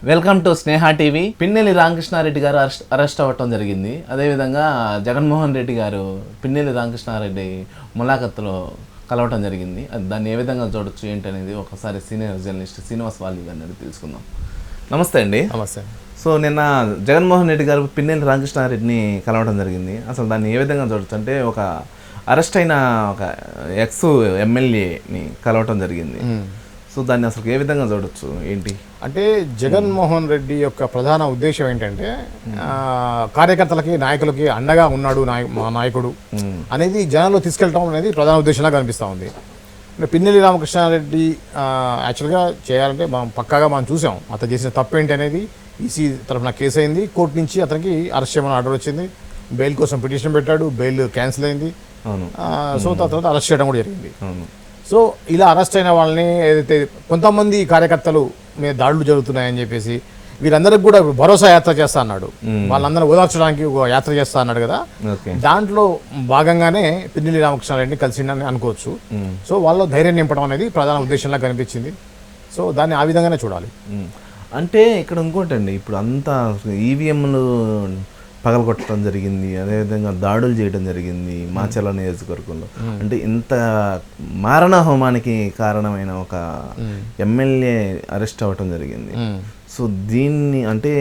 Welcome to Sneha TV. Pinnelli Ramakrishna Reddy గారు arrest అవ్వటం జరిగింది. అదేవిధంగా జగన్మోహన్ రెడ్డి గారు పిన్నెల్లి రామకృష్ణారెడ్డి ములాఖత్తులో కలవటం జరిగింది. దాన్ని ఏ విధంగా చూడొచ్చు ఏంటనేది ఒకసారి సీనియర్ జర్నలిస్ట్ శ్రీనివాస్ వాల్లి గారిని తెలుసుకుందాం. నమస్తే అండి. నమస్తే. సో నిన్న జగన్మోహన్ రెడ్డి గారు పిన్నెల్లి రామకృష్ణారెడ్డిని కలవటం జరిగింది. అసలు దాన్ని ఏ విధంగా చూడొచ్చు అంటే ఒక అరెస్ట్ అయిన ఒక ఎక్స్ ఎమ్మెల్యేని కలవటం జరిగింది. సో దాన్ని అసలు ఏ విధంగా చూడొచ్చు ఏంటి అంటే జగన్మోహన్ రెడ్డి యొక్క ప్రధాన ఉద్దేశం ఏంటంటే కార్యకర్తలకి నాయకులకి అండగా ఉన్నాడు మా నాయకుడు అనేది జనాల్లో తీసుకెళ్ళటం అనేది ప్రధాన ఉద్దేశంగా కనిపిస్తూ ఉంది. అంటే పిన్నెల్లి రామకృష్ణారెడ్డి యాక్చువల్గా చేయాలంటే మనం పక్కాగా మనం చూసాం అతను చేసిన తప్పు ఏంటి అనేది. ఈసీ తరఫున కేసు అయింది, కోర్టు నుంచి అతనికి అరెస్ట్ చేయమని ఆర్డర్ వచ్చింది, బెయిల్ కోసం పిటిషన్ పెట్టాడు, బెయిల్ క్యాన్సిల్ అయింది. సో తర్వాత అరెస్ట్ చేయడం కూడా జరిగింది. సో ఇలా అరెస్ట్ అయిన వాళ్ళని ఏదైతే కొంతమంది కార్యకర్తలు మీద దాడులు జరుగుతున్నాయని చెప్పేసి వీరందరికి కూడా భరోసా యాత్ర చేస్తా అన్నాడు, వాళ్ళందరూ ఓదార్చడానికి ఒక యాత్ర చేస్తా అన్నాడు కదా. దాంట్లో భాగంగానే పిన్నెల్లి రామకృష్ణారెడ్డిని కలిసిండని అనుకోవచ్చు. సో వాళ్ళు ధైర్యం నింపడం అనేది ప్రధాన ఉద్దేశంలా కనిపించింది. సో దాన్ని ఆ విధంగానే చూడాలి. అంటే ఇక్కడ ఇంకోటండి, ఇప్పుడు అంతా ఈవీఎంలు పగలగొట్టడం జరిగింది, అదేవిధంగా దాడులు చేయడం జరిగింది మాచర్ల నియోజకవర్గంలో. అంటే ఇంత మారణ హోమానికి కారణమైన ఒక ఎమ్మెల్యే అరెస్ట్ అవ్వటం జరిగింది. సో దీన్ని అంటే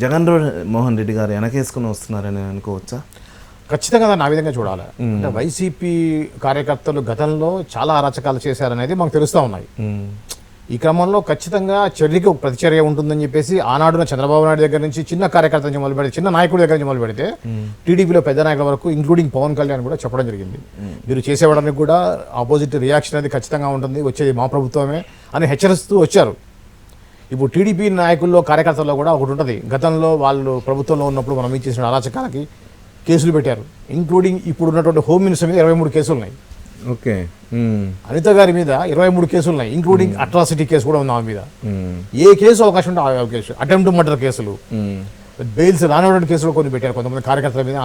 జగన్మోహన్ రెడ్డి గారు వెనకేసుకుని వస్తున్నారని అనుకోవచ్చా? ఖచ్చితంగా దాన్ని ఆ విధంగా చూడాలి. అంటే వైసీపీ కార్యకర్తలు గతంలో చాలా అరాచకాలు చేశారనేది మాకు తెలుస్తూ ఉన్నాయి. ఈ క్రమంలో ఖచ్చితంగా చర్యకు ప్రతిచర్య ఉంటుందని చెప్పేసి ఆనాడున చంద్రబాబు నాయుడు దగ్గర నుంచి చిన్న కార్యకర్త నుంచి మొదలు పెడితే, చిన్న నాయకుడి దగ్గర నుంచి మొదలు పెడితే టీడీపీలో పెద్ద నాయకుల వరకు ఇంక్లూడింగ్ పవన్ కళ్యాణ్ కూడా చెప్పడం జరిగింది. మీరు చేసేవాడానికి కూడా ఆపోజిట్ రియాక్షన్ అనేది ఖచ్చితంగా ఉంటుంది, వచ్చేది మా ప్రభుత్వమే అని హెచ్చరిస్తూ వచ్చారు. ఇప్పుడు టీడీపీ నాయకుల్లో కార్యకర్తల్లో కూడా ఒకటి ఉంటుంది, గతంలో వాళ్ళు ప్రభుత్వంలో ఉన్నప్పుడు మనం చేసిన అరాచకాలకి కేసులు పెట్టారు. ఇంక్లూడింగ్ ఇప్పుడు ఉన్నటువంటి హోమ్ మినిస్టర్ మీద 23 కేసులు ఉన్నాయి. ఓకే, అనిత గారి మీద 23 కేసులు ఉన్నాయి, ఇంక్లూడింగ్ అట్రాసిటీ కేసు కూడా ఉంది ఆమె మీద. ఏ కేసు అవకాశం ఉంటే ఆ కేసు, అటెంప్ట్ మర్డర్ కేసులు, బెయిల్స్ రానివ్వడం కేసులు కొన్ని పెట్టారు, కొంతమంది కార్యకర్తల మీద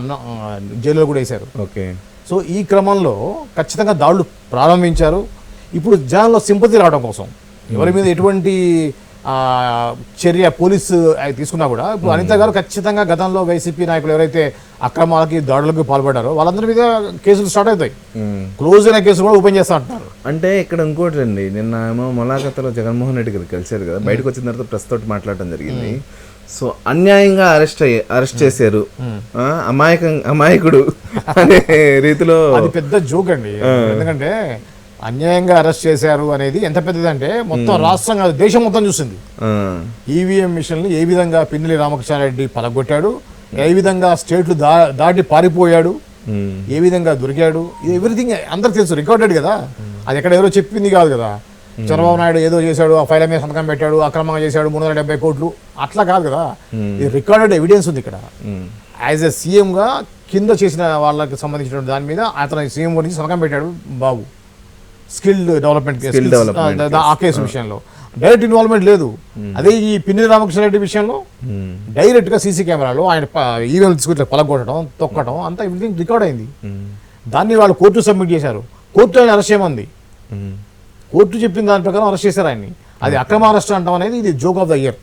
జైల్లో కూడా వేశారు. ఓకే. సో ఈ క్రమంలో ఖచ్చితంగా దాడులు ప్రారంభించారు. ఇప్పుడు జనాల్లో సింపతి రావడం కోసం ఎవరి మీద ఎటువంటి చర్య పోలీసు తీసుకున్నా కూడా ఇప్పుడు అనిత గారు ఖచ్చితంగా గతంలో వైసీపీ నాయకులు ఎవరైతే అక్రమాలకి దాడులకు పాల్పడ్డారో వాళ్ళందరి మీద కేసులు స్టార్ట్ అవుతాయి, క్లోజ్ అయిన కేసులు కూడా ఓపెన్ చేస్తా అంటున్నారు. అంటే ఇక్కడ ఇంకోటి అండి, నిన్న ఏమో ములాఖత్తులో జగన్మోహన్ రెడ్డి గారు కలిశారు కదా, బయటకు వచ్చిన తర్వాత ప్రెస్ తోటి మాట్లాడటం జరిగింది. సో అన్యాయంగా అరెస్ట్ చేశారు, అమాయకుడు అనే రీతిలో అది పెద్ద జోక్ అండి. ఎందుకంటే అన్యాయంగా అరెస్ట్ చేశారు అనేది ఎంత పెద్దదంటే మొత్తం రాష్ట్రం కాదు దేశం మొత్తం చూసింది. ఈవీఎం మిషన్లు ఏ విధంగా పిన్నెల్లి రామకృష్ణారెడ్డి పలగొట్టాడు, ఏ విధంగా స్టేట్లు దాటి పారిపోయాడు, ఏ విధంగా దొరికాడు, ఎవ్రీథింగ్ అందరికి తెలుసు, రికార్డెడ్ కదా. అది ఎక్కడ ఎవరో చెప్పింది కాదు కదా. చంద్రబాబు నాయుడు ఏదో చేశాడు, ఆ ఫైల్ మీద సంతకం పెట్టాడు, అక్రమంగా చేశాడు 370 కోట్లు, అట్లా కాదు కదా. ఇది రికార్డెడ్ ఎవిడెన్స్ ఉంది ఇక్కడ. యాజ్ ఎ సీఎంగా కింద చేసిన వాళ్ళకి సంబంధించిన దాని మీద అతను సీఎం గురించి సంతకం పెట్టాడు బాబు. స్కిల్ డెవలప్మెంట్ ఆ కేసు విషయంలో డైరెక్ట్ ఇన్వాల్వ్మెంట్ లేదు. అదే ఈ పిన్నెల్లి రామకృష్ణారెడ్డి విషయంలో డైరెక్ట్ గా సీసీ కెమెరాలో ఆయన ఈవెంట్ తీసుకుంటే పలగొట్టడం, తొక్కడం అంతా ఎవ్రీథింగ్ రికార్డ్ అయింది. దాన్ని వాళ్ళు కోర్టు సబ్మిట్ చేశారు, కోర్టు ఆయన అరెస్ట్ చేయమంది, కోర్టు చెప్పిన దాని ప్రకారం అరెస్ట్ చేశారు ఆయన్ని. అది అక్రమ అరెస్ట్ అంటాం అనేది ఇది joke of the year.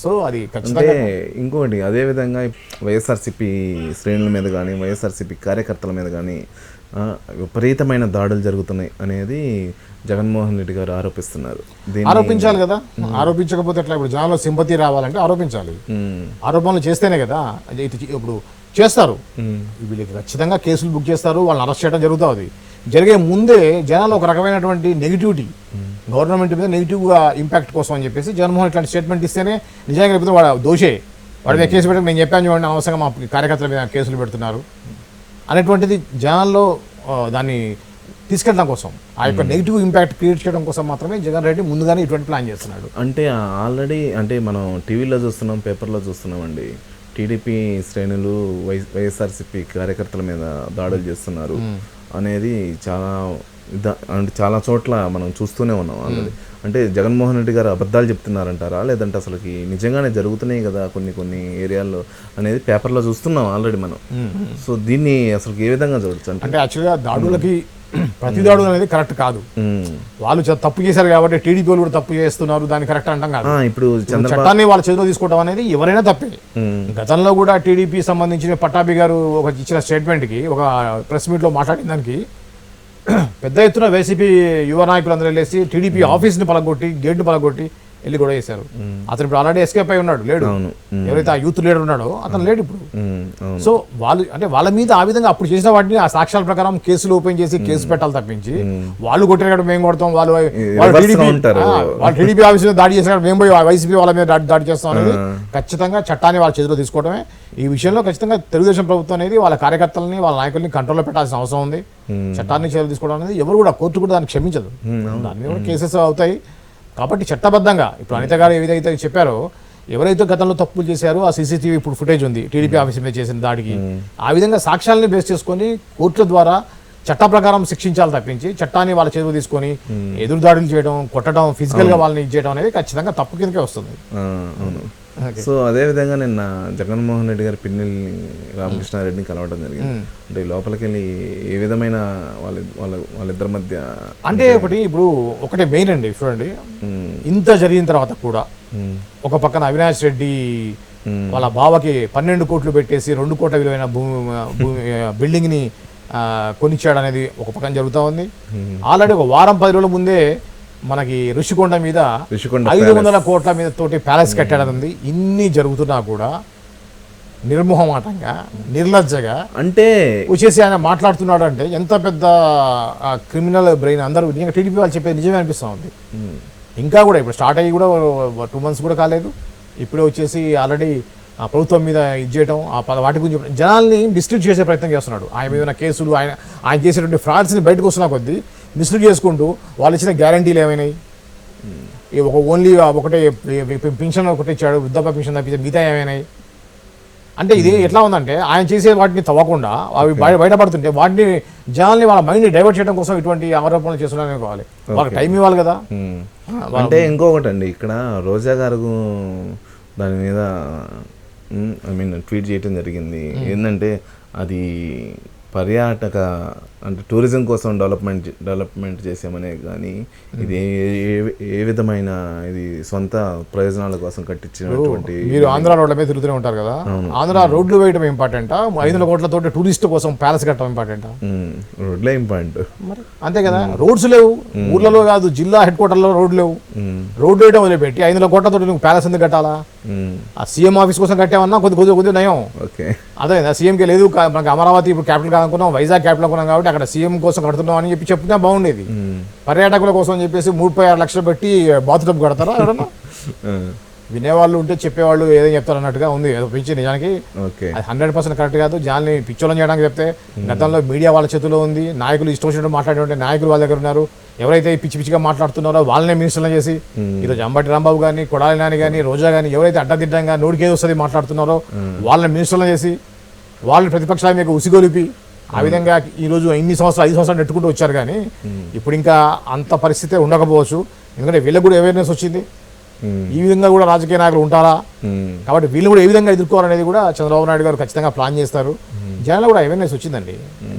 So అది ఖచ్చితంగా. ఇంకోటి అదేవిధంగా వైఎస్ఆర్సీపీ శ్రేణుల మీద కానీ వైఎస్ఆర్సీపీ కార్యకర్తల మీద కానీ విపరీతమైన దాడులు జరుగుతున్నాయి అనేది జగన్మోహన్ రెడ్డి గారు ఆరోపిస్తున్నారు. ఆరోపించాలి కదా, ఆరోపించకపోతే ఎట్లా? ఇప్పుడు జనాల్లో సింపతి రావాలంటే ఆరోపించాలి, ఆరోపణలు చేస్తేనే కదా. ఇప్పుడు చేస్తారు, వీళ్ళకి ఖచ్చితంగా కేసులు బుక్ చేస్తారు, వాళ్ళని అరెస్ట్ చేయడం జరుగుతుంది. జరిగే ముందే జనాలు ఒక రకమైనటువంటి నెగిటివిటీ, గవర్నమెంట్ మీద నెగిటివ్గా ఇంపాక్ట్ కోసం అని చెప్పేసి జగన్మోహన్ ఇట్లాంటి స్టేట్మెంట్ ఇస్తేనే నిజంగా లేకపోతే వాడు దోషే, వాడి మీద కేసు పెట్టక నేను చెప్పాను చూడండి అనవసరంగా మా కార్యకర్తల మీద కేసులు పెడుతున్నారు అనేటువంటిది జనాల్లో దాన్ని తీసుకెళ్ళడం కోసం, ఆ యొక్క నెగిటివ్ ఇంపాక్ట్ క్రియేట్ చేయడం కోసం మాత్రమే జగన్ రెడ్డి ముందుగానే ఇటువంటి ప్లాన్ చేస్తున్నాడు. అంటే ఆల్రెడీ అంటే మనం టీవీలో చూస్తున్నాం, పేపర్లో చూస్తున్నామండి, టీడీపీ శ్రేణులు వైఎస్ఆర్సీపీ కార్యకర్తల మీద దాడులు చేస్తున్నారు అనేది చాలా చోట్ల మనం చూస్తూనే ఉన్నాం ఆల్రెడీ. అంటే జగన్మోహన్ రెడ్డి గారు అబద్ధాలు చెప్తున్నారంటారా, లేదంటే అసలుకి నిజంగానే జరుగుతున్నాయి కదా కొన్ని ఏరియాల్లో అనేది పేపర్లో చూస్తున్నాం ఆల్రెడీ మనం. సో దీన్ని అసలు ఏ విధంగా చూడొచ్చు అంటే యాక్చువల్గా దాడులకి ప్రతి దాడులు అనేది కరెక్ట్ కాదు. వాళ్ళు తప్పు చేశారు కాబట్టి టీడీపీ వాళ్ళు కూడా తప్పు చేస్తున్నారు, దాన్ని కరెక్ట్ అంటాం కాదు. ఇప్పుడు చట్టాన్ని వాళ్ళ చేతిలో తీసుకోవడం అనేది ఎవరైనా తప్పే. గతంలో కూడా టీడీపీ సంబంధించిన పట్టాభి గారు ఒక ఇచ్చిన స్టేట్మెంట్కి, ఒక ప్రెస్ మీట్లో మాట్లాడిన దానికి పెద్ద ఎత్తున వైసీపీ యువ నాయకులందరూ వెళ్ళేసి టీడీపీ ఆఫీస్ని పలగొట్టి, గేట్ని పలగొట్టి వెళ్ళి కూడా చేశారు. అతను ఇప్పుడు ఆల్రెడీ ఎస్కేప్ అయి ఉన్నాడు, లేడు. ఎవరైతే ఆ యూత్ లీడర్ ఉన్నాడో అతను లేడు ఇప్పుడు. సో వాళ్ళు అంటే వాళ్ళ మీద ఆ విధంగా అప్పుడు చేసిన వాటిని ఆ సాక్ష్యాల ప్రకారం కేసులు ఓపెన్ చేసి కేసు పెట్టాలి తప్పించి, వాళ్ళు కొట్టినప్పుడు మేము కొడతాం, వాళ్ళు టీడీపీ ఆఫీస్ మీద దాడి చేసినప్పుడు మేము పోయి వైసీపీ వాళ్ళ మీద దాడి చేస్తాం అనేది ఖచ్చితంగా చట్టాన్ని వాళ్ళ చేతిలో తీసుకోవడమే. ఈ విషయంలో ఖచ్చితంగా తెలుగుదేశం ప్రభుత్వం అనేది వాళ్ళ కార్యకర్తలని, వాళ్ళ నాయకుల్ని కంట్రోల్లో పెట్టాల్సిన అవసరం ఉంది. చట్టాన్ని చేతులు తీసుకోవడం అనేది ఎవరు కూడా, కోర్టు కూడా దాన్ని క్షమించదు. దాని మీద కూడా కేసెస్ అవుతాయి. కాబట్టి చట్టబద్ధంగా ఇప్పుడు అనిత గారు ఏదైతే చెప్పారో, ఎవరైతే గతంలో తప్పులు చేశారో ఆ సీసీటీవీ ఇప్పుడు ఫుటేజ్ ఉంది టీడీపీ ఆఫీస్ మీద చేసిన దాడికి, ఆ విధంగా సాక్ష్యాలని బేస్ చేసుకొని కోర్టుల ద్వారా చట్ట ప్రకారం శిక్షించాలి తప్పించి, చట్టాన్ని వాళ్ళ చేతులు తీసుకొని ఎదురు దాడులు చేయడం, కొట్టడం, ఫిజికల్ గా వాళ్ళని ఇచ్చేయడం అనేది ఖచ్చితంగా తప్పు కిందకే వస్తుంది. సో అదే విధంగా నిన్న జగన్మోహన్ రెడ్డి గారి పిన్నెల్లి రామకృష్ణారెడ్డిని కలవడం జరిగింది. అంటే లోపలికి వెళ్ళి ఏ విధమైన వాళ్ళిద్దరి మధ్య అంటే ఒకటే మెయిన్ అండి, చూడండి, ఇంత జరిగిన తర్వాత కూడా ఒక పక్కన అవినాష్ రెడ్డి వాళ్ళ బావకి 12 కోట్లు పెట్టేసి 2 కోట్ల విలువైన బిల్డింగ్ ని కొనిచ్చాడు అనేది ఒక పక్కన జరుగుతూ ఉంది. ఆల్రెడీ ఒక వారం 10 రోజుల ముందే మనకి ఋషికొండ మీద 500 కోట్ల మీద తోటి ప్యాలెస్ కట్టాడనుంది. ఇన్ని జరుగుతున్నా కూడా నిర్మోహమాటంగా, నిర్లజ్జగా అంటే వచ్చేసి ఆయన మాట్లాడుతున్నాడు. అంటే ఎంత పెద్ద క్రిమినల్ బ్రెయిన్. అందరూ నిజంగా టీడీపీ వాళ్ళు చెప్పేది నిజమే అనిపిస్తూ ఉంది. ఇంకా కూడా ఇప్పుడు స్టార్ట్ అయ్యి కూడా 2 months కూడా కాలేదు, ఇప్పుడే వచ్చేసి ఆల్రెడీ ప్రభుత్వం మీద ఇది చేయడం, వాటి గురించి జనాల్ని మిస్లీడ్ చేసే ప్రయత్నం చేస్తున్నాడు. ఆయన మీద ఉన్న కేసులు, ఆయన చేసేటువంటి ఫ్రాడ్స్ని బయటకు వస్తున్న కొద్దీ మిస్లీడ్ చేసుకుంటూ వాళ్ళు ఇచ్చిన గ్యారంటీలు ఏమైనాయి, ఓన్లీ ఒకటే పెన్షన్ ఒకటి ఇచ్చాడు, వృద్ధాప్య పెన్షన్ తప్పితే మిగతా ఏమైనాయి. అంటే ఇది ఎట్లా ఉందంటే, ఆయన చేసే వాటిని తవ్వకుండా అవి బయటపడుతుంటే వాటిని జనాల్ని వాళ్ళ మైండ్ని డైవర్ట్ చేయడం కోసం ఇటువంటి ఆరోపణలు చేస్తున్నారని కావాలి. వాళ్ళకి టైం ఇవ్వాలి కదా. అంటే ఇంకొకటి అండి, ఇక్కడ రోజా గారు దాని మీద ట్వీట్ చేయడం జరిగింది. ఏంటంటే అది పర్యాటక అంటే టూరిజం కోసం డెవలప్మెంట్ చేసామనే కానీ ఇది ఏ విధమైన ఇది సొంత ప్రయోజనాల కోసం కట్టించినటువంటి. మీరు ఆంధ్ర రోడ్ల మీద తిరుగుతూనే ఉంటారు కదా, ఆంధ్ర రోడ్లు వేయడం ఇంపార్టెంటా, 500 కోట్లతో టూరిస్ట్ కోసం ప్యాలెస్ కట్టడం ఇంపార్టెంటా? రోడ్లే ఇంపార్టెంట్ అంతే కదా. రోడ్స్ లేవు ఊర్లలో, కాదు జిల్లా హెడ్ క్వార్టర్లో రోడ్లు లేవు. రోడ్డు వేయడం వదిలిపెట్టి 500 కోట్లతో నువ్వు ప్యాలెస్ ఎందుకు కట్టాలా? ఆ సీఎం ఆఫీస్ కోసం కట్టామన్నా కొద్ది నయం. అదే సీఎంకి లేదు, మనకి అమరావతి ఇప్పుడు క్యాపిటల్ కాదనుకున్నాం, వైజాగ్ క్యాపిటల్ అనుకున్నాం కాబట్టి అక్కడ సీఎం కోసం కడుతున్నాం అని చెప్తే బాగుండేది. పర్యాటకుల కోసం అని చెప్పేసి 36 లక్షలు పెట్టి బాత్రూమ్ కడతారా ఎవరన్నా? వినేవాళ్ళు ఉంటే చెప్పేవాళ్ళు ఏదో చెప్తారు అన్నట్టుగా ఉంది. ఏదో పిచ్చి నిజానికి అది 100% కరెక్ట్ కాదు. జనాల్ని పిచ్చోళం చేయడానికి చెప్తే గతంలో మీడియా వాళ్ళ చేతిలో ఉంది, నాయకులు ఇష్టం వచ్చినట్టు మాట్లాడే నాయకులు వాళ్ళ దగ్గర ఉన్నారు. ఎవరైతే పిచ్చి పిచ్చిగా మాట్లాడుతున్నారో వాళ్ళనే మినిస్టర్లు చేసి ఈరోజు అంబటి రాంబాబు కానీ, కొడాలి నాని కానీ, రోజా కానీ ఎవరైతే అడ్డదిడ్డంగా నోటికి ఏది వస్తుంది మాట్లాడుతున్నారో వాళ్ళని మినిస్టర్లు చేసి వాళ్ళని ప్రతిపక్షాల మీద ఉసిగొలిపి ఆ విధంగా ఈరోజు 5 సంవత్సరాలు నెట్టుకుంటూ వచ్చారు. కానీ ఇప్పుడు ఇంకా అంత పరిస్థితి ఉండకపోవచ్చు, ఎందుకంటే వీళ్ళకి కూడా అవేర్నెస్ వచ్చింది. ఈ విధంగా కూడా రాజకీయ నాయకులు ఉంటారా, కాబట్టి వీళ్ళు కూడా ఏ విధంగా ఎదుర్కోవాలనేది కూడా చంద్రబాబు నాయుడు గారు ఖచ్చితంగా ప్లాన్ చేస్తారు. జనాల్లో కూడా అవేర్నెస్ వచ్చిందండి,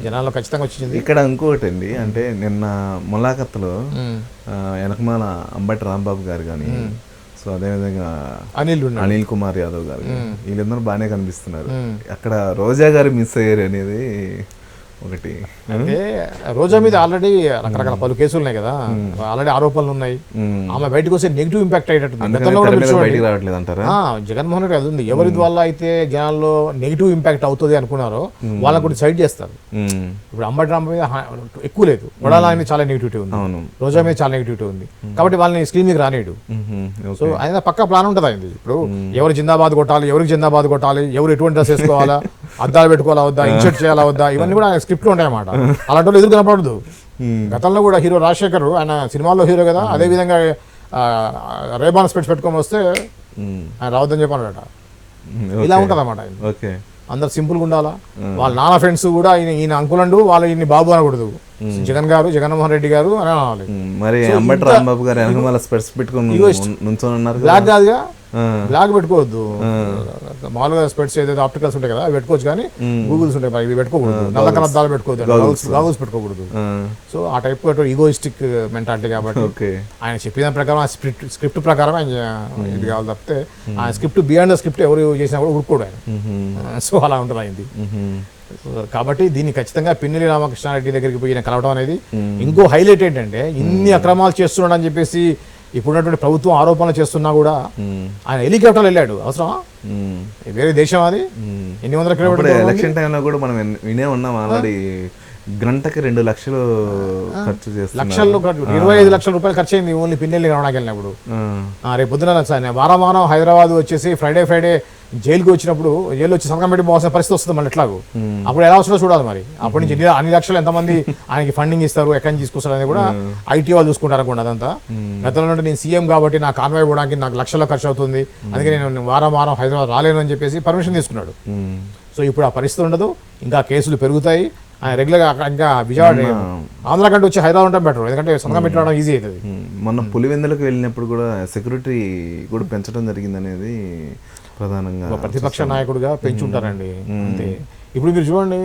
జనాల్లో ఖచ్చితంగా వచ్చింది. ఇక్కడ ఇంకొకటి అండి, అంటే నిన్న ములాఖత్తులో వెనకమాల అంబటి రాంబాబు గారు కానీ, సో అదేవిధంగా అనిల్ కుమార్ యాదవ్ గారు, వీళ్ళందరూ బాగానే కనిపిస్తున్నారు. అక్కడ రోజా గారు మిస్ అయ్యారు అనేది ఒకటి. అంటే రోజా మీద ఆల్రెడీ రకరకాల పలు కేసులు ఉన్నాయి కదా, ఆల్రెడీ ఆరోపణలు ఉన్నాయి. ఆమె బయటకు వస్తే నెగిటివ్ ఇంపాక్ట్ అయ్యేటట్టుంది. జగన్మోహన్ రెడ్డి అది ఉంది, ఎవరి వల్ల అయితే జనాల్లో నెగిటివ్ ఇంపాక్ట్ అవుతుంది అనుకున్నారో వాళ్ళని కూడా సైడ్ చేస్తారు. ఇప్పుడు అంబటి రాంబాబు మీద ఎక్కువ లేదు, వడాల మీద చాలా నెగిటివిటీ ఉంది, రోజా మీద చాలా నెగిటివిటీ ఉంది, కాబట్టి వాళ్ళని స్క్రీన్ మీద రానేడు. సో ఆయన పక్కా ప్లాన్ ఉంటుంది అయింది. ఇప్పుడు ఎవరు జిందాబాద్ కొట్టాలి, ఎవరికి జిందాబాద్ కొట్టాలి, ఎవరు ఎటువంటి డ్రెస్ వేసుకోవాలా, అద్దాలు పెట్టుకోవాలా వద్దా, ఇన్షర్ట్ చేయాలా వద్దా, ఇవన్నీ కూడా స్క్రిప్ట్ ఉంటాయి అన్నమాట. అలాంటి వాళ్ళు ఎదురు కనపడదు. గతంలో కూడా హీరో రాజశేఖర్ ఆయన సినిమాల్లో హీరో కదా, అదే విధంగా రేబాన్ స్పెట్స్ పెట్టుకొని వస్తే ఆయన రావద్దని చెప్పానట. ఇలా ఉంటుంది అన్నమాట. అందరు సింపుల్గా ఉండాలా. వాళ్ళ నాన్న ఫ్రెండ్స్ కూడా ఈయన అంకులండు, వాళ్ళు ఈయన బాబు అనకూడదు. జగన్ గారు, జగన్మోహన్ రెడ్డి గారు అని అనాలి. మరి అంబటి రాంబాబు గారు బ్లాక్ కాదుగా, బ్లాక్ పెట్టుకోవద్దు. మామూలుగా స్పెట్స్ ఏదైతే ఆప్టికల్స్ ఉంటాయి కదా అవి పెట్టుకోవచ్చు, కానీ గూగుల్స్ ఉంటాయి మరి ఇవి పెట్టుకోకూడదు. నల్ల కలద్దాలు పెట్టుకోవద్దు, గాగుల్స్ పెట్టుకోకూడదు. సో ఆ టైప్ ఈగోయిస్టిక్ మెంటాలిటీ కాబట్టి ఆయన చెప్పిన ప్రకారం ఆ స్క్రిప్ట్ ప్రకారం ఆయన ఇది కావాలి తప్పితే ఆ స్క్రిప్ట్ బియాండ్ ద స్క్రిప్ట్ ఎవరు చేసినా కూడా ఊరుకోడు ఆయన. సో అలా ఉంటుంది అయింది. కాబట్టి దీన్ని ఖచ్చితంగా పిన్నెల్లి రామకృష్ణారెడ్డి దగ్గరికి పోయి కలవడం అనేది ఇంకో హైలైట్ ఏంటంటే ఇన్ని అక్రమాలు చేస్తున్నాడు అని చెప్పేసి ఇప్పుడున్నటువంటి ప్రభుత్వం ఆరోపణలు చేస్తున్నా కూడా ఆయన హెలికాప్టర్ వెళ్ళాడు. అవసరమా? వేరే దేశం అది. ఎన్ని వందల కిలోమీటర్లు. ఎలక్షన్ టైంలో కూడా మనం వినే ఉన్నాం ఆల్రెడీ, గంటకి 2 లక్షలు ఖర్చు చేస్తారు. లక్షల్లో 25 లక్షల రూపాయలు ఖర్చు అయింది ఓన్లీ పిన్నెల్లి రావడానికి వెళ్ళినప్పుడు. రేపు పొద్దున వారం హైదరాబాద్ వచ్చేసి ఫ్రైడే జైలుకి వచ్చినప్పుడు జైలు వచ్చి సంతకం పెట్టి పోవాల్సిన పరిస్థితి వస్తుంది మళ్ళీ ఎట్లాగో. అప్పుడు ఎలా వస్తుందో చూడాలి మరి. అప్పటి నుంచి అన్ని లక్షలు ఎంతమంది ఆయనకి ఫండింగ్ ఇస్తారు, ఎక్కడి నుంచి తీసుకొస్తారు అనేది కూడా ఐటీ వాళ్ళు చూసుకుంటారు అనుకోండి. అదంతా గతంలో నేను సీఎం కాబట్టి నా కాన్వాయ్ పోవడానికి నాకు లక్షల్లో ఖర్చు అవుతుంది, అందుకే నేను వారం హైదరాబాద్ రాలేను అని చెప్పేసి పర్మిషన్ తీసుకున్నాడు. సో ఇప్పుడు ఆ పరిస్థితి ఉండదు, ఇంకా కేసులు పెరుగుతాయి. ఆయన రెగ్యులర్గా ఇంకా విజయవాడ ఆంధ్ర కంటే వచ్చి హైదరాబాద్ ఉండడం బెటర్, ఎందుకంటే సంతకం పెట్టడం ఈజీ అవుతుంది. మొన్న పులివెందులకు వెళ్ళినప్పుడు కూడా సెక్యూరిటీ కూడా పెంచడం జరిగింది అనేది ప్రధానంగా ప్రతిపక్ష నాయకుడిగా పెంచుంటారండి అంతే. ఇప్పుడు మీరు చూడండి,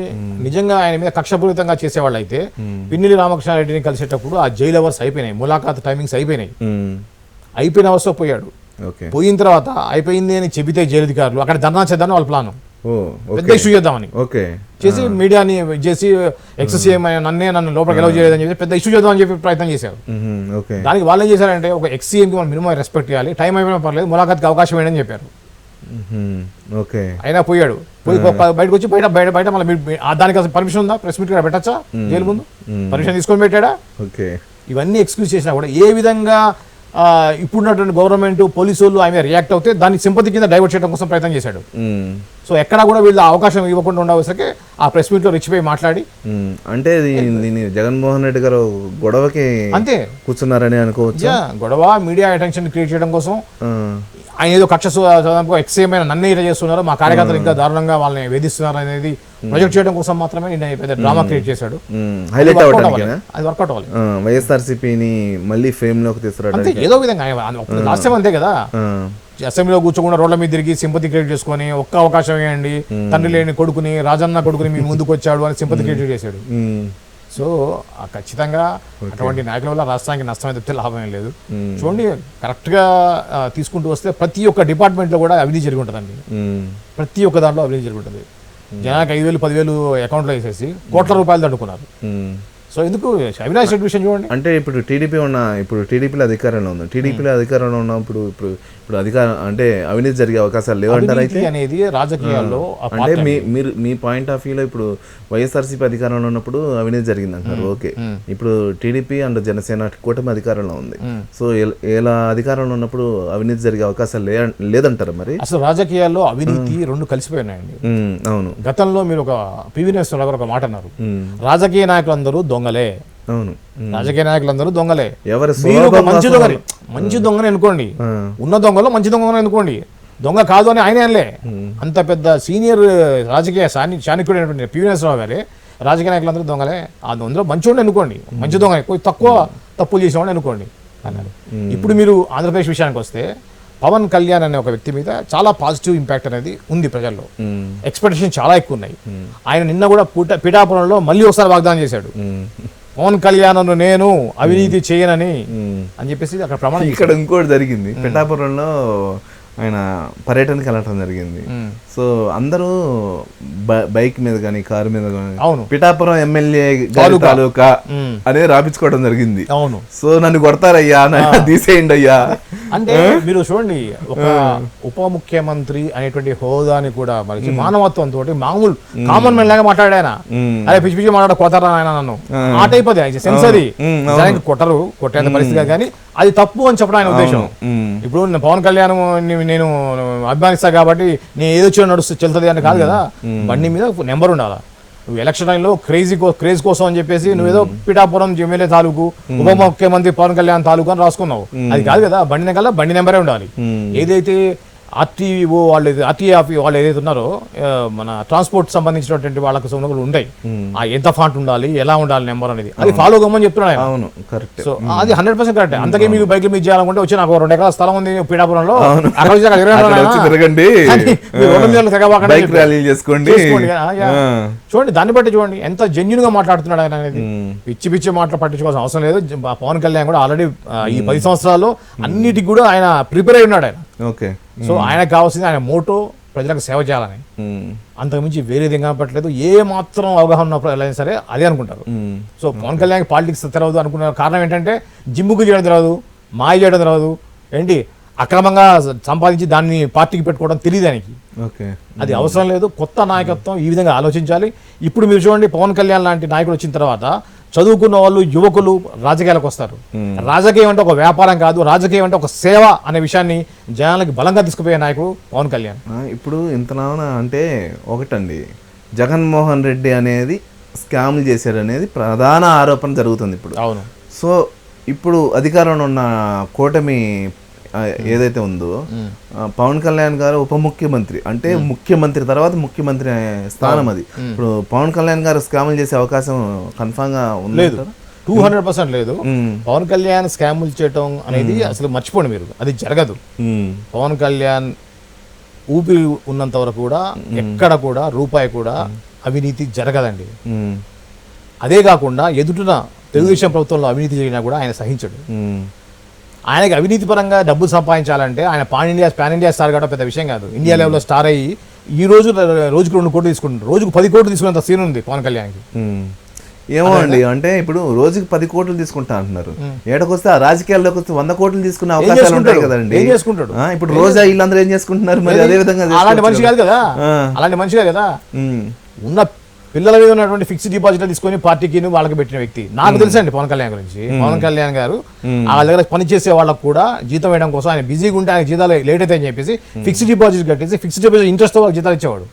నిజంగా ఆయన మీద కక్షపూరితంగా చేసేవాళ్ళు అయితే పిన్నెల్లి రామకృష్ణారెడ్డిని కలిసేటప్పుడు ఆ జైలు అవర్స్ అయిపోయినాయి, ములాఖాత్ టైమింగ్స్ అయిపోయినాయి. అయిపోయిన అవర్స్లో పోయాడు. పోయిన తర్వాత అయిపోయింది అని చెబితే జైలు అధికారులు అక్కడ ధర్నా చేద్దామని వాళ్ళ ప్లాన్, పెద్ద ఇష్యూ చేద్దామని చేసి మీడియాని చేసి ఎక్స్సీఎం నన్ను లోపలికి ఎలా చేయలేదని చెప్పి పెద్ద ఇష్యూ చేద్దామని చెప్పి ప్రయత్నం చేశారు. దానికి వాళ్ళు ఏం చేశారంటే ఒక ఎక్స్సీఎంకి మనం మినిమం రెస్పెక్ట్ చేయాలి, టైం అయిపోయినా పర్లేదు, ములాఖాత్కి అవకాశం వేయని చెప్పారు. అయినా పోయాడు. పోయి బయటకు వచ్చి బయట మళ్ళీ దానికి అసలు పర్మిషన్ ఉందా? ప్రెస్ మీట్ పెట్టచ్చా జైలు ముందు? పర్మిషన్ తీసుకొని పెట్టాడా? ఇవన్నీ ఎక్స్క్యూజ్ చేసినా కూడా ఏ విధంగా ఇప్పుడున్నటువంటి గవర్నమెంట్ పోలీసులు ఆయన రియాక్ట్ అవుతే దాన్ని సింపతి కింద డైవర్ట్ చేయడం కోసం ప్రయత్నం చేశాడు. సో ఎక్కడా కూడా వీళ్ళు అవకాశం ఇవ్వకుండా ఉండవసరికి ఆ ప్రెస్ మీట్ లో రెచ్చిపోయి మాట్లాడి అంటే దీన్ని జగన్మోహన్ రెడ్డి గారు గొడవకి అంతే కూర్చున్నారని అనుకోవచ్చు. గొడవ మీడియా అటెన్షన్ క్రియేట్ చేయడం కోసం ఆయన ఏదో కక్ష ఎక్స్ఏం అయినా నన్ను ఇలా చేస్తున్నారు, మా కార్యకర్తలు ఇంకా దారుణంగా వాళ్ళని వేధిస్తున్నారు అనేది ప్రొజెక్ట్ చేయడం కోసం మాత్రమే నేను పెద్ద డ్రామా క్రియేట్ చేశాడు. హైలైట్ అది వర్కౌట్ అవ్వాలి. వైఎస్ఆర్సీపీని మళ్ళీ ఫేమ్ లోకి తీసుకురావడం అంతే ఏదో విధంగా లాస్ట్ టైం అంతే కదా, అసెంబ్లీలో కూర్చోకుండా రోడ్ల మీద తిరిగి సింపతి క్రియేట్ చేసుకొని ఒక్క అవకాశం వేయండి, తండ్రి లేని కొడుకుని రాజన్న కొడుకుని మీ ముందుకు వచ్చాడు అని సింపతి క్రియేట్ చేశాడు. సో ఖచ్చితంగా అటువంటి నాయకుల వల్ల రాష్ట్రానికి నష్టం అయితే లాభం ఏం లేదు. చూడండి కరెక్ట్గా తీసుకుంటూ వస్తే ప్రతి ఒక్క డిపార్ట్మెంట్లో కూడా అవినీతి జరిగి ఉంటుందండి. ప్రతి ఒక్క దాంట్లో అవినీతి జరిగి ఉంటుంది. జనానికి 5,000 10,000 అకౌంట్లో వేసేసి కోట్ల రూపాయలు తట్టుకున్నారు. సో ఎందుకు అవినాష్ రెడ్డి విషయం చూడండి. అంటే ఇప్పుడు టీడీపీలో అధికారంలో ఉంది, టీడీపీలో అధికారంలో ఉన్నప్పుడు ఇప్పుడు అధికారం అంటే అవినీతి జరిగే అవకాశాలు లేవంటారు. అయితే అనేది రాజకీయాల్లో అంటే మీ పాయింట్ ఆఫ్ వ్యూలో ఇప్పుడు వైఎస్ఆర్సీపీ అధికారంలో ఉన్నప్పుడు అవినీతి జరిగింది అంటారు. ఓకే, ఇప్పుడు టీడీపీ అండ్ జనసేన కూటమి అధికారంలో ఉంది. సో ఇలా అధికారంలో ఉన్నప్పుడు అవినీతి జరిగే అవకాశాలు లేదంటారు. మరి అసలు రాజకీయాల్లో అవినీతి రెండు కలిసిపోయినాయండి. అవును, గతంలో మీరు ఒక పివి నరసింహరావు గారు ఒక మాట అన్నారు, రాజకీయ నాయకులందరూ దొంగలే. అవును, రాజకీయ నాయకులందరూ దొంగలే. మంచి దొంగని అనుకోండి, ఉన్న దొంగలో మంచి దొంగని అనుకోండి, దొంగ కాదు అని ఆయన అనలే. అంత పెద్ద సీనియర్ రాజకీయ చాణక్యుడు అయినటువంటి పివి నరసింహరావు గారే రాజకీయ నాయకులందరూ దొంగలే, అందులో మంచోడిని అనుకోండి, మంచి దొంగ తక్కువ తప్పులు చేసేవాడిని అనుకోండి అన్నారు. ఇప్పుడు మీరు ఆంధ్రప్రదేశ్ విషయానికి వస్తే పవన్ కళ్యాణ్ అనే ఒక వ్యక్తి మీద చాలా పాజిటివ్ ఇంపాక్ట్ అనేది ఉంది ప్రజల్లో, ఎక్స్పెక్టేషన్ చాలా ఎక్కువ ఉన్నాయి. ఆయన నిన్న కూడా పిఠాపురంలో మళ్ళీ ఒకసారి వాగ్దానం చేశాడు, పవన్ కళ్యాణ్ నేను అవినీతి చేయనని అని చెప్పేసి అక్కడ ప్రమాణం. ఇక్కడ ఇంకోటి జరిగింది, పిఠాపురంలో ఆయన పర్యటనకి వెళ్ళటం జరిగింది. సో అందరూ బైక్ మీద కానీ కారు మీద కానీ పిఠాపురం ఎమ్మెల్యే గారి తాలూకా అనేది రాపించుకోవడం జరిగింది. అవును, సో నన్ను కొడతారయ్యా, తీసేయండి అయ్యా అంటే మీరు చూడండి, ఒక ఉప ముఖ్యమంత్రి అనేటువంటి హోదాని కూడా మరి మానవత్వంతో మామూలు కామన్ మెన్ లాగా మాట్లాడాయన. అదే పిచ్చి పిచ్చి మాట్లాడ కొడతారా ఆయన నన్ను, ఆ టైప్ అది సెన్స్. అది కొట్టేంత పరిస్థితి కానీ అది తప్పు అని చెప్పడం ఆయన ఉద్దేశం. ఇప్పుడు పవన్ కళ్యాణ్ నేను అభిమానిస్తా కాబట్టి నేను ఏదో నడుస్తూ చెల్తుంది అని కాదు కదా, బండి మీద నెంబర్ ఉండాలా. నువ్వు ఎలక్షన్ టైంలో క్రేజ్ కోసం అని చెప్పేసి నువ్వేదో పిఠాపురం ఎమ్మెల్యే తాలూకు ఉప ముఖ్యమంత్రి పవన్ కళ్యాణ్ తాలూకు అని రాసుకున్నావు, అది కాదు కదా. బండి నెంబరే ఉండాలి. ఏదైతే ఆర్టీఓ వాళ్ళు ఆర్టీఏ వాళ్ళు ఏదైతే ఉన్నారో మన ట్రాన్స్పోర్ట్ సంబంధించినటువంటి వాళ్ళకి సొమ్ములు ఉంటాయి. ఎంత ఫాంట్ ఉండాలి, ఎలా ఉండాలి నెంబర్ అనేది అది ఫాలో కమ్మని చెప్తున్నాడు ఆయన. అవును కరెక్ట్. సో అది 100% కరెక్ట్. అంతకే మీకు బైక్ మీద చేయాలనుకుంటే వచ్చి నాకు 2 ఎకరాల స్థలం ఉంది పీఠాపురంలో, అక్కడ తిరగండి, చేసుకోండి. చూడండి దాన్ని బట్టి చూడండి ఎంత జెన్యున్ గా మాట్లాడుతున్నాడు ఆయన అనేది. పిచ్చి పిచ్చి మాటలు పట్టించుకోవాల్సిన అవసరం లేదు. పవన్ కళ్యాణ్ కూడా ఆల్రెడీ ఈ 10 సంవత్సరాల్లో అన్నిటికి కూడా ఆయన ప్రిపేర్ అయి ఉన్నాడు ఆయన. ఓకే. సో ఆయనకు కావాల్సింది ఆయన మోటో ప్రజలకు సేవ చేయాలని, అంతకుమించి వేరేది పట్టలేదు. ఏ మాత్రం అవగాహన ఉన్న సరే అదే అనుకుంటారు. సో పవన్ కళ్యాణ్ పాలిటిక్స్ తెలవదు అనుకున్న కారణం ఏంటంటే జిమ్ముకు చేయడం తెలవదు, మాయ చేయడం తెలవదు, ఏంటి అక్రమంగా సంపాదించి దాన్ని పార్టీకి పెట్టుకోవడం తెలియదు ఆయనకి. అది అవసరం లేదు. కొత్త నాయకత్వం ఈ విధంగా ఆలోచించాలి. ఇప్పుడు మీరు చూడండి, పవన్ కళ్యాణ్ లాంటి నాయకుడు వచ్చిన తర్వాత చదువుకున్న వాళ్ళు, యువకులు రాజకీయాలకు వస్తారు. రాజకీయం అంటే ఒక వ్యాపారం కాదు, రాజకీయం అంటే ఒక సేవ అనే విషయాన్ని జనాలకి బలంగా తీసుకుపోయే నాయకుడు పవన్ కళ్యాణ్. ఇప్పుడు ఇంతనా అంటే ఒకటండి, జగన్మోహన్ రెడ్డి అనేది స్కామ్లు చేశారనేది ప్రధాన ఆరోపణ జరుగుతుంది ఇప్పుడు. అవును. సో ఇప్పుడు అధికారంలో ఉన్న కూటమి ఏదైతే ఉందో, పవన్ కళ్యాణ్ గారు ఉప ముఖ్యమంత్రి అంటే ముఖ్యమంత్రి తర్వాత ముఖ్యమంత్రి స్థానం అది. ఇప్పుడు పవన్ కళ్యాణ్ గారు స్కాములు చేసే అవకాశం కన్ఫామ్ గా లేదు, 200% లేదు. పవన్ కళ్యాణ్ స్కాములు చేయటం అనేది అసలు మర్చిపోండి మీరు, అది జరగదు. పవన్ కళ్యాణ్ ఊపిరి ఉన్నంత వరకు కూడా ఎక్కడ కూడా రూపాయి కూడా అవినీతి జరగదండి. అదే కాకుండా ఎదుటిన తెలుగుదేశం ప్రభుత్వంలో అవినీతి జరిగినా కూడా ఆయన సహించడు. ఆయనకి అవినీతి పరంగా డబ్బులు సంపాదించాలంటే ఆయన పాన్ ఇండియా స్టార్ కావడం పెద్ద విషయం కాదు. ఇండియా లెవెల్లో స్టార్ అయ్యి ఈ రోజుకు 2 కోట్లు తీసుకుంటారు, రోజుకు 10 కోట్లు తీసుకునేంత సీన్ ఉంది పవన్ కళ్యాణ్కి. ఏమో అండి, అంటే ఇప్పుడు రోజుకి 10 కోట్లు తీసుకుంటా అంటున్నారు. ఏడకొస్తే ఆ రాజకీయాల్లోకి వస్తే 100 కోట్లు తీసుకునే అవకాశాలు ఉంటాయి కదండి. ఏం చేసుకుంటాడు ఇప్పుడు రోజా వీళ్ళందరూ ఏం చేసుకుంటున్నారు మరి? అదే విధంగా అలాంటి మనిషి కాదు కదా, అలాంటి మనిషి కాదు కదా. ఉన్న పిల్లల మీద ఉన్నటువంటి ఫిక్స్డ్ డిపాజిట్ తీసుకొని పార్టీకి వాళ్ళకి పెట్టిన వ్యక్తి. నాకు తెలుసండి పవన్ కళ్యాణ్ గురించి. పవన్ కళ్యాణ్ గారు వాళ్ళ దగ్గర పనిచేసే వాళ్ళకు కూడా జీతం వేయడం కోసం ఆయన బిజీగా ఉంటే ఆయన జీతాలు లేట్ అయితే అని చెప్పేసి ఫిక్స్డ్ డిపాజిట్ కట్టేసి ఫిక్స్డ్ డిపాజిట్ ఇంట్రెస్ట్ వాళ్ళకి జీతాలు ఇచ్చేవాడు.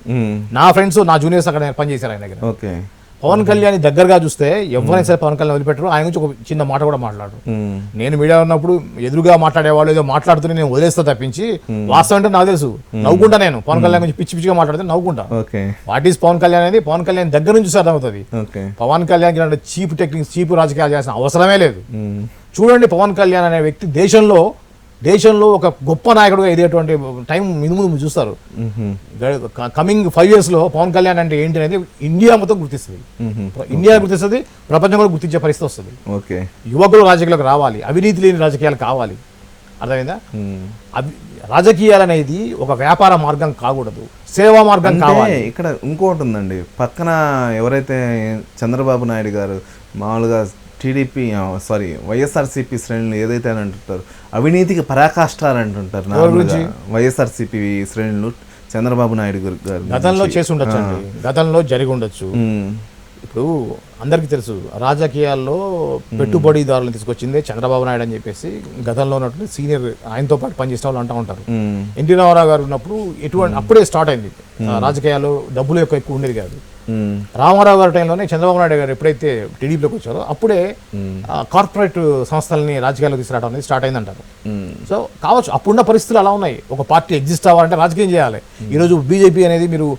నా ఫ్రెండ్స్, నా జూనియర్స్ అక్కడ పనిచేశారు ఆయన దగ్గర. పవన్ కళ్యాణ్ దగ్గరగా చూస్తే ఎవరైనా సరే పవన్ కళ్యాణ్ వదిలిపెట్టరు. ఆయన గురించి ఒక చిన్న మాట కూడా మాట్లాడు. నేను మీడియా ఉన్నప్పుడు ఎదురుగా మాట్లాడేవాళ్ళు ఏదో మాట్లాడుతూనే నేను వదిలేస్తా తప్పించి, వాస్తవం అంటే నాకు తెలుసు, నవ్వుకుంటా. నేను పవన్ కళ్యాణ్ గురించి పిచ్చి పిచ్చిగా మాట్లాడితే నవ్వుకుంటా. వాట్ ఈస్ పవన్ కళ్యాణ్ అనేది పవన్ కళ్యాణ్ దగ్గర నుంచి చూస్తే అర్థమవుతుంది. పవన్ కళ్యాణ్ ఇలాంటి చీప్ టెక్నిక్స్, చీప్ రాజకీయాలు చేయాల్సిన అవసరమే లేదు. చూడండి, పవన్ కళ్యాణ్ అనే వ్యక్తి దేశంలో ఒక గొప్ప నాయకుడుగా ఎదిగేటువంటి టైం మినిమం చూస్తారు. కమింగ్ 5 years లో పవన్ కళ్యాణ్ అంటే ఏంటి అనేది ఇండియా మొత్తం గుర్తిస్తుంది. ఇండియా గుర్తిస్తుంది, ప్రపంచం కూడా గుర్తించే పరిస్థితి వస్తుంది. యువకులు రాజకీయాలకు రావాలి, అవినీతి లేని రాజకీయాలు కావాలి. అర్థమైందా? రాజకీయాలు అనేది ఒక వ్యాపార మార్గం కాకూడదు, సేవా మార్గం కావాలి. ఇక్కడ ఇంకోటి ఉందండి, పక్కన ఎవరైతే చంద్రబాబు నాయుడు గారు మామూలుగా వైఎస్ఆర్సీపీ శ్రేణులు ఏదైతే అని అంటుంటారు, అవినీతికి పరాకాష్టాలు అంటుంటారు. వైఎస్ఆర్సీపీ శ్రేణులు చంద్రబాబు నాయుడు గారు గతంలో చేసి ఉండొచ్చు అండి, గతంలో జరిగి ఉండొచ్చు. ఇప్పుడు అందరికీ తెలుసు, రాజకీయాల్లో పెట్టుబడిదారులను తీసుకొచ్చిందే చంద్రబాబు నాయుడు అని చెప్పేసి గతంలో ఉన్నటువంటి సీనియర్ ఆయనతో పాటు పనిచేసిన వాళ్ళు అంటూ ఉంటారు. ఎన్టీ రామారావు గారు ఉన్నప్పుడు అప్పుడే స్టార్ట్ అయింది రాజకీయాల్లో, డబ్బులు ఎక్కువ ఉండేది కాదు. రామారావు గారి టైంలోనే చంద్రబాబు నాయుడు గారు ఎప్పుడైతే టీడీపీలోకి వచ్చారో అప్పుడే కార్పొరేట్ సంస్థలని రాజకీయాల్లో తీసుకురావడం అనేది స్టార్ట్ అయిందంటారు. సో కావచ్చు, అప్పుడున్న పరిస్థితులు అలా ఉన్నాయి. ఒక పార్టీ ఎగ్జిస్ట్ అవ్వాలంటే రాజకీయం చేయాలి. ఈరోజు బీజేపీ అనేది మీరు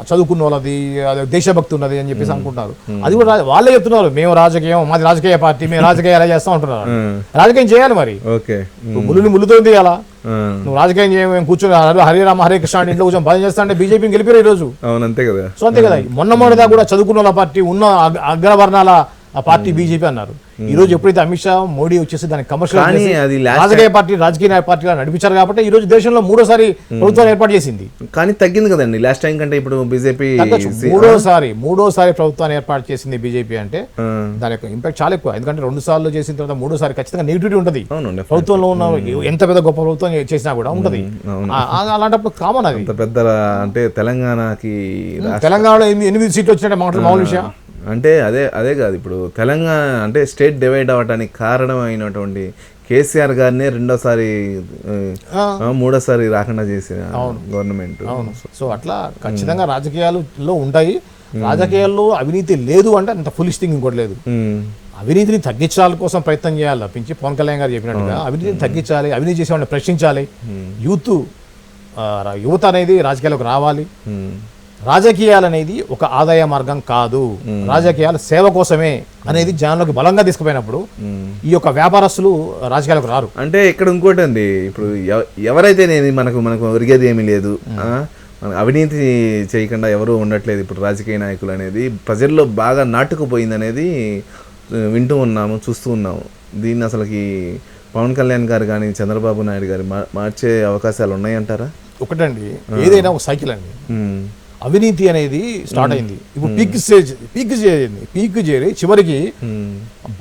చదువుకున్న వాళ్ళది, దేశభక్తి ఉన్నది అని చెప్పేసి అనుకుంటున్నారు. అది కూడా వాళ్ళే చెప్తున్నారు, మేము రాజకీయం, మాది రాజకీయ పార్టీ, మేము రాజకీయం ఎలా చేస్తాం అంటున్నారు. రాజకీయం చేయాలి మరి, ముళ్ళుని ముళ్ళుతో తీయాలా? నువ్వు రాజకీయం చేయమని కూర్చొని హరిరామ హరే కృష్ణ అంటే ఇంట్లో కూర్చొని పని చేస్తా అంటే బీజేపీని గెలిపారు ఈ రోజు. అంతే కదా. సో అంతే కదా. మొన్నమొదటిదా కూడా చదువుకున్న వాళ్ళ పార్టీ, ఉన్న అగ్రవర్ణాల పార్టీ బీజేపీ అన్నారు. ఈ రోజు ఎప్పుడైతే అమిత్ షా, మోడీ వచ్చేసి దానికి కమర్షియల్ రాజకీయ పార్టీగా నడిపించారు కాబట్టి ఈ రోజు దేశంలో 3వ ప్రభుత్వాన్ని ఏర్పాటు చేసింది. కానీ తగ్గింది కదండి లాస్ట్ టైం కంటే. ఇప్పుడు బీజేపీ 3వ ప్రభుత్వాన్ని ఏర్పాటు చేసింది బీజేపీ అంటే దాని యొక్క ఇంపాక్ట్ చాలా ఎక్కువ. ఎందుకంటే 2 సార్లు చేసిన తర్వాత 3వ ఖచ్చితంగా నెగిటివిటీ ఉంటుంది. ప్రభుత్వంలో ఉన్న ఎంత పెద్ద గొప్ప ప్రభుత్వం చేసినా కూడా ఉంటుంది. అలాంటప్పుడు కామన్ అది. పెద్ద అంటే తెలంగాణలో 8 సీట్లు వచ్చినట్టే మామూలు విషయం. అంటే అదే కాదు, ఇప్పుడు తెలంగాణ అంటే స్టేట్ డివైడ్ అవ్వడానికి కారణమైనటువంటి కేసీఆర్ గారినే మూడోసారి రాకుండా చేసిన గవర్నమెంట్. సో అట్లా ఖచ్చితంగా రాజకీయాల్లో ఉంటాయి. రాజకీయాల్లో అవినీతి లేదు అంటే అంత ఫులిష్ థింగ్ ఇంకోటి లేదు. అవినీతిని తగ్గించాల కోసం ప్రయత్నం చేయాలి తప్పించి, పవన్ కళ్యాణ్ గారు చెప్పినట్టుగా అవినీతిని తగ్గించాలి, అవినీతి చేసేవాడిని ప్రశ్నించాలి. యూత్ యువత అనేది రాజకీయాలకు రావాలి. ఉమ్, రాజకీయాలు అనేది ఒక ఆదాయ మార్గం కాదు, రాజకీయాలు సేవ కోసమే అనేది జనాల్లోకి బలంగా తీసుకుపోయినప్పుడు ఈ యొక్క వ్యాపారస్తులు రాజకీయాలకు రారు. అంటే ఇక్కడ ఇంకోటి అండి, ఇప్పుడు ఎవరైతే నేను మనకు ఒరిగేది ఏమీ లేదు, అవినీతి చేయకుండా ఎవరు ఉండట్లేదు ఇప్పుడు రాజకీయ నాయకులు అనేది ప్రజల్లో బాగా నాటుకుపోయింది అనేది వింటూ ఉన్నాము, చూస్తూ ఉన్నాము. దీన్ని అసలుకి పవన్ కళ్యాణ్ గారు కానీ చంద్రబాబు నాయుడు గారు మార్చే అవకాశాలు ఉన్నాయంటారా? ఒకటండి, ఏదైనా ఒక సైకిల్ అండి. అవినీతి అనేది స్టార్ట్ అయింది, ఇప్పుడు పీక్ చేరి చివరికి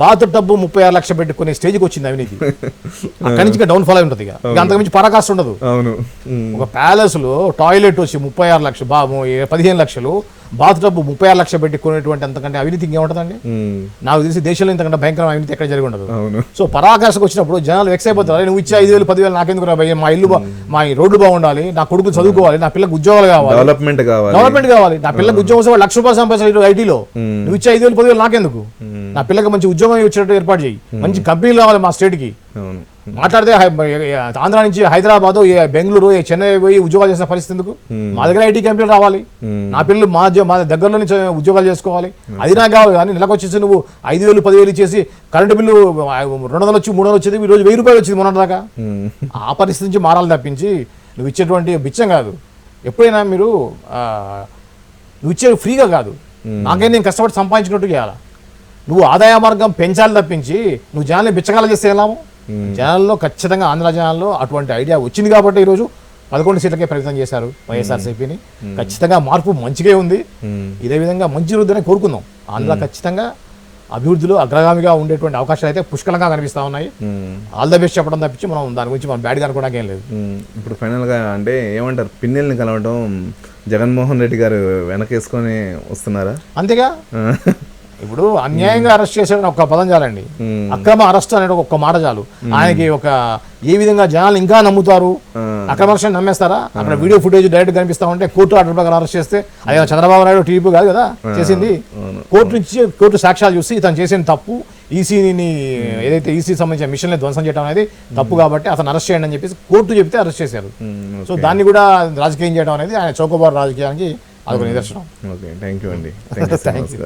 బాత్ టబ్బు 36 లక్షలు పెట్టుకునే స్టేజ్కి వచ్చింది అవినీతి. అక్కడి నుంచి డౌన్ ఫాల్ అయి ఉంటుంది, ఇక అంతకుమించి పరాకాష్ట ఉండదు. ఒక ప్యాలెస్ లో టాయిలెట్ వచ్చి 36 లక్షలు, 15 లక్షలు, బాత్ టబ్బు 36 లక్షలు పెట్టుకునేటువంటి అంతకంటే అవినీతి ఏముంటుందండి? నాకు తెలిసి దేశంలో ఇంతకంటే భయంకరమైన అవినీతి ఎక్కడ జరిగి ఉండదు. సో పరాకాష్ఠకు వచ్చినప్పుడు జనాలు వెక్స్ అయిపోతారు, నువ్వు ఇచ్చే 5,000 10,000 నాకెందుకు రా భయ్య, మా ఇల్లు మా రోడ్లు బాగుండాలి, నా కొడుకు చదువుకోవాలి, నా పిల్లలకు ఉద్యోగాలు కావాలి, డెవలప్మెంట్ కావాలి, నా పిల్లలకు ఉద్యోగం 1,00,000 రూపాయలు సంపాదించాలి ఐటీలో, నువ్వు ఇచ్చే 5,000 10,000 నాకెందుకు? నా పిల్లకి మంచి ఉద్యోగం వచ్చేటట్టు ఏర్పాటు చేయి, మంచి కంపెనీలు కావాలి మా స్టేట్ కి. మాట్లాడితే ఆంధ్ర నుంచి హైదరాబాద్, బెంగళూరు, చెన్నై పోయి ఉద్యోగాలు చేసిన పరిస్థితి ఎందుకు? మా దగ్గర ఐటీ కంపెనీలు రావాలి, నా పిల్లలు మా దగ్గరలో నుంచి ఉద్యోగాలు చేసుకోవాలి, అది నాకు కావాలి. కానీ నెలకు వచ్చేసి నువ్వు 5,000 10,000 ఇచ్చేసి కరెంటు బిల్లు 200 వచ్చి 300 వచ్చేది, ఈ రోజు 1,000 రూపాయలు వచ్చింది మొన్న దాకా. ఆ పరిస్థితి నుంచి మారాలి తప్పించి నువ్వు ఇచ్చేటువంటి బిచ్చం కాదు. ఎప్పుడైనా మీరు నువ్వు ఇచ్చేది ఫ్రీగా కాదు, నాకైనా నేను కష్టపడి సంపాదించుకున్నట్టు చేయాలి. నువ్వు ఆదాయ మార్గం పెంచాలి తప్పించి నువ్వు జనాల్ని బిచ్చగాలు చేస్తే వెళ్ళాము. జనాల్లో ఖచ్చితంగా ఆంధ్ర జనాల్లో అటువంటి ఐడియా వచ్చింది కాబట్టి ఈరోజు 11 సీట్లకే ప్రయత్నం చేశారు వైఎస్ఆర్సీపీని. ఖచ్చితంగా మార్పు మంచిగా ఉంది, ఇదే విధంగా మంచి వృద్ధిని కోరుకుందాం. ఆంధ్ర ఖచ్చితంగా అభివృద్ధిలో అగ్రగామిగా ఉండేటువంటి అవకాశాలు అయితే పుష్కలంగా కనిపిస్తా ఉన్నాయి. ఆల్ ద బెస్ట్ చెప్పడం తప్పించి దాని గురించి మనం బ్యాడ్గా అనుకోవడానికి ఏం లేదు. ఇప్పుడు ఫైనల్గా అంటే ఏమంటారు, పిన్నెల్ని కలవడం జగన్మోహన్ రెడ్డి గారు వెనకేసుకొని వస్తున్నారా? అంతేగా, ఇప్పుడు అన్యాయంగా అరెస్ట్ చేశాడని ఒక పదం చాలండి, అక్రమ అరెస్ట్ అనేది ఒక్క మాట చాలు. ఆయనకి ఒక ఏ విధంగా జనాలు ఇంకా నమ్ముతారు, అక్రమ అరెస్ట్ నమ్మేస్తారా? అక్కడ వీడియో ఫుటేజ్ డైరెక్ట్ కనిపిస్తా ఉంటే కోర్టు ఆర్డర్ ప్రకారం అరెస్ట్ చేస్తే అది చంద్రబాబు నాయుడు టీడీపీ కాదు కదా చేసింది. కోర్టు సాక్ష్యాలు చూసి ఇతను చేసిన తప్పు, ఈసీని ఏదైతే ఈసీ సంబంధించిన మిషన్ని ధ్వంసం చేయడం అనేది తప్పు కాబట్టి అతను అరెస్ట్ చేయండి అని చెప్పేసి కోర్టు చెప్తే అరెస్ట్ చేశారు. సో దాన్ని కూడా రాజకీయం చేయడం అనేది ఆయన చౌకబారు రాజకీయానికి అదొక నిదర్శనం. ఓకే, థ్యాంక్ యూ అండి. Thank you.